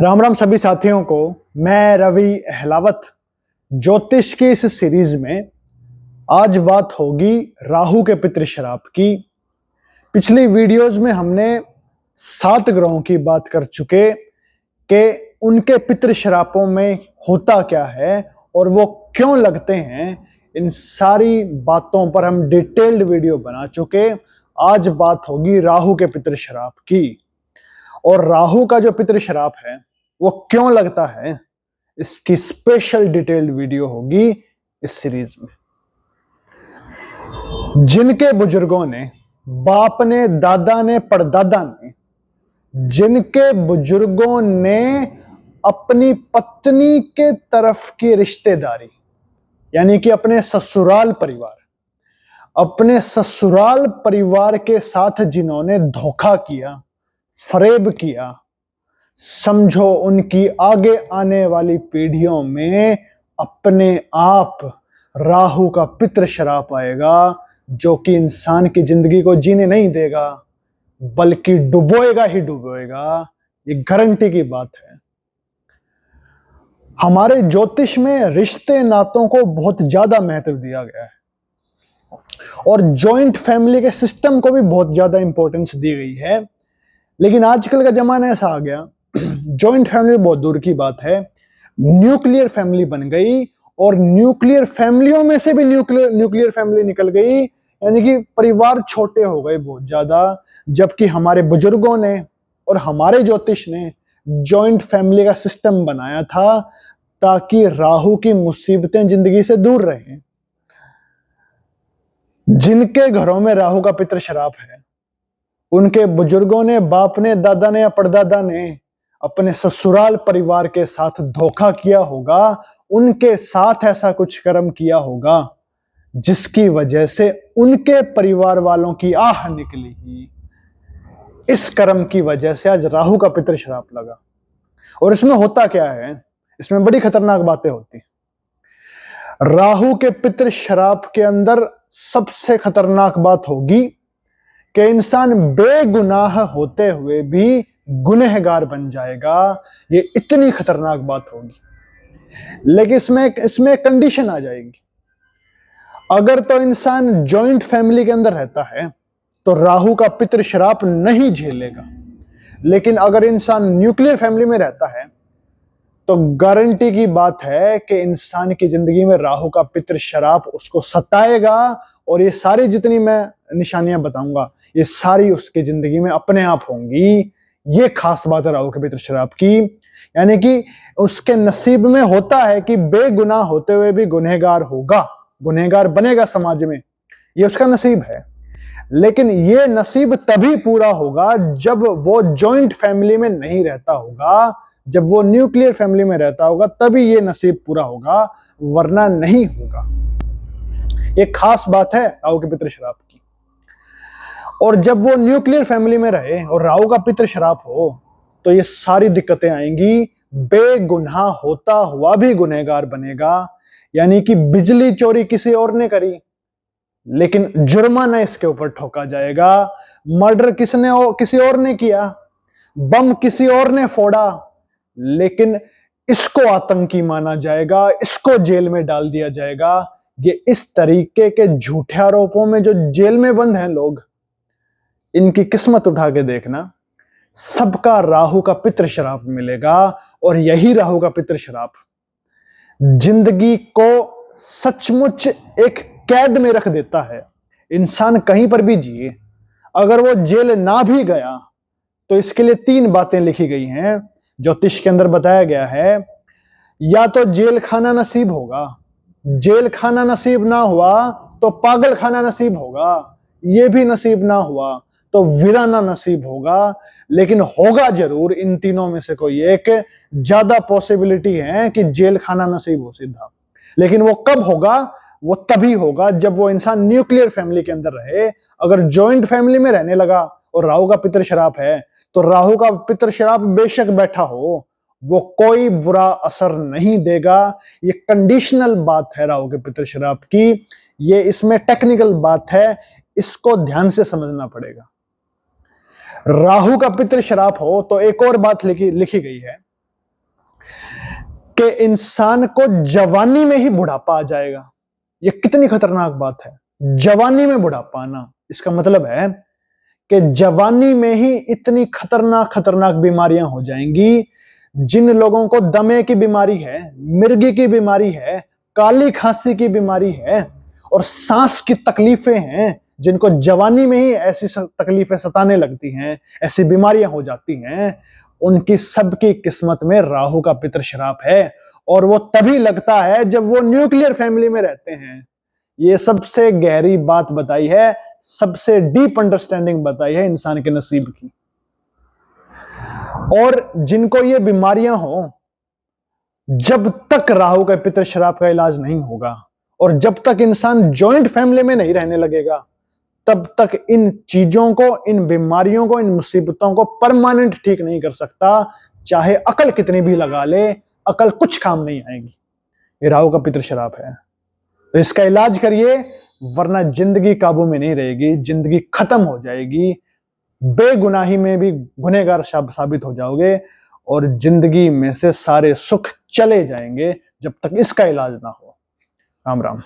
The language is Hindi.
राम राम सभी साथियों को। मैं रवि अहलावत। ज्योतिष की इस सीरीज में आज बात होगी राहु के पितृ श्राप की। पिछली वीडियोस में हमने 7 ग्रहों की बात कर चुके कि उनके पितृ श्रापों में होता क्या है और वो क्यों लगते हैं। इन सारी बातों पर हम डिटेल्ड वीडियो बना चुके। आज बात होगी राहु के पितृ श्राप की, और राहु का जो पितृ श्राप है वो क्यों लगता है, इसकी स्पेशल डिटेल्ड वीडियो होगी इस सीरीज में। जिनके बुजुर्गों ने, बाप ने, दादा ने, परदादा ने, जिनके बुजुर्गों ने अपनी पत्नी के तरफ की रिश्तेदारी यानी कि अपने ससुराल परिवार के साथ जिन्होंने धोखा किया, फरेब किया, समझो उनकी आगे आने वाली पीढ़ियों में अपने आप राहु का पितृ श्राप आएगा, जो कि इंसान की जिंदगी को जीने नहीं देगा बल्कि डुबोएगा ही डुबोएगा। ये गारंटी की बात है। हमारे ज्योतिष में रिश्ते नातों को बहुत ज्यादा महत्व दिया गया है और जॉइंट फैमिली के सिस्टम को भी बहुत ज्यादा इंपॉर्टेंस दी गई है। लेकिन आजकल का जमाना ऐसा आ गया, जॉइंट फैमिली बहुत दूर की बात है, न्यूक्लियर फैमिली बन गई और न्यूक्लियर फैमिलियों में से भी न्यूक्लियर फैमिली निकल गई, यानी कि परिवार छोटे हो गए बहुत ज्यादा। जबकि हमारे बुजुर्गों ने और हमारे ज्योतिष ने जॉइंट फैमिली का सिस्टम बनाया था ताकि राहु की मुसीबतें जिंदगी से दूर रहें। जिनके घरों में राहु का पितृ श्राप है, उनके बुजुर्गों ने, बाप ने, दादा ने या परदादा ने अपने ससुराल परिवार के साथ धोखा किया होगा, उनके साथ ऐसा कुछ कर्म किया होगा जिसकी वजह से उनके परिवार वालों की आह निकली ही। इस कर्म की वजह से आज राहु का पितृ श्राप लगा। और इसमें होता क्या है, इसमें बड़ी खतरनाक बातें होती हैं। राहु के पितृ श्राप के अंदर सबसे खतरनाक बात होगी कि इंसान बेगुनाह होते हुए भी गुनहगार बन जाएगा। ये इतनी खतरनाक बात होगी। लेकिन इसमें एक कंडीशन आ जाएगी। अगर तो इंसान जॉइंट फैमिली के अंदर रहता है तो राहु का पितृ श्राप नहीं झेलेगा। लेकिन अगर इंसान न्यूक्लियर फैमिली में रहता है तो गारंटी की बात है कि इंसान की जिंदगी में राहु का पितृ श्राप उसको सताएगा। और ये सारी जितनी मैं निशानियां बताऊंगा, ये सारी उसकी जिंदगी में अपने आप होंगी। ये खास बात है राहु के पितृ श्राप की, यानी कि उसके नसीब में होता है कि बेगुनाह होते हुए भी गुनहगार होगा, गुनहगार बनेगा समाज में, ये उसका नसीब है। लेकिन ये नसीब तभी पूरा होगा जब वो जॉइंट फैमिली में नहीं रहता होगा, जब वो न्यूक्लियर फैमिली में रहता होगा, तभी ये नसीब पूरा होगा, वरना नहीं होगा। ये खास बात है राहु के पितृ श्राप की। और जब वो न्यूक्लियर फैमिली में रहे और राहु का पितृ श्राप हो तो ये सारी दिक्कतें आएंगी। बेगुनाह होता हुआ भी गुनहगार बनेगा, यानी कि बिजली चोरी किसी और ने करी लेकिन जुर्माना इसके ऊपर ठोका जाएगा। मर्डर किसी और ने किया, बम किसी और ने फोड़ा, लेकिन इसको आतंकी माना जाएगा, इसको जेल में डाल दिया जाएगा। ये इस तरीके के झूठे आरोपों में जो जेल में बंद हैं लोग, इनकी किस्मत उठा के देखना, सबका राहु का पितृ श्राप मिलेगा। और यही राहु का पितृ श्राप जिंदगी को सचमुच एक कैद में रख देता है। इंसान कहीं पर भी जिए, अगर वो जेल ना भी गया तो इसके लिए 3 बातें लिखी गई हैं। ज्योतिष के अंदर बताया गया है, या तो जेल खाना नसीब होगा, जेल खाना नसीब ना हुआ तो पागल खाना नसीब होगा, ये भी नसीब ना हुआ तो वीराना नसीब होगा। लेकिन होगा जरूर इन तीनों में से कोई एक। ज्यादा पॉसिबिलिटी है कि जेल खाना नसीब हो सीधा। लेकिन वो कब होगा? वो तभी होगा जब वो इंसान न्यूक्लियर फैमिली के अंदर रहे। अगर जॉइंट फैमिली में रहने लगा और राहु का पितृ श्राप है तो राहु का पितृ श्राप बेशक बैठा हो, वो कोई बुरा असर नहीं देगा। ये कंडीशनल बात है राहु के पितृ श्राप की, ये इसमें टेक्निकल बात है, इसको ध्यान से समझना पड़ेगा। राहु का पितृ श्राप हो तो एक और बात लिखी गई है कि इंसान को जवानी में ही बुढ़ापा आ जाएगा। ये कितनी खतरनाक बात है, जवानी में बुढ़ापा आना। इसका मतलब है कि जवानी में ही इतनी खतरनाक खतरनाक बीमारियां हो जाएंगी। जिन लोगों को दमे की बीमारी है, मिर्गी की बीमारी है, काली खांसी की बीमारी है और सांस की तकलीफें हैं, जिनको जवानी में ही ऐसी तकलीफें सताने लगती हैं, ऐसी बीमारियां हो जाती हैं, उनकी सबकी किस्मत में राहु का पितृ श्राप है। और वो तभी लगता है जब वो न्यूक्लियर फैमिली में रहते हैं। ये सबसे गहरी बात बताई है, सबसे डीप अंडरस्टैंडिंग बताई है इंसान के नसीब की। और जिनको ये बीमारियां हो, जब तक राहु के पितृ श्राप का इलाज नहीं होगा और जब तक इंसान जॉइंट फैमिली में नहीं रहने लगेगा, तब तक इन चीजों को, इन बीमारियों को, इन मुसीबतों को परमानेंट ठीक नहीं कर सकता। चाहे अकल कितनी भी लगा ले, अकल कुछ काम नहीं आएगी। ये राहु का पितृ श्राप है, तो इसका इलाज करिए, वरना जिंदगी काबू में नहीं रहेगी, जिंदगी खत्म हो जाएगी। बेगुनाही में भी गुनहगार साबित हो जाओगे और जिंदगी में से सारे सुख चले जाएंगे जब तक इसका इलाज ना हो। राम राम।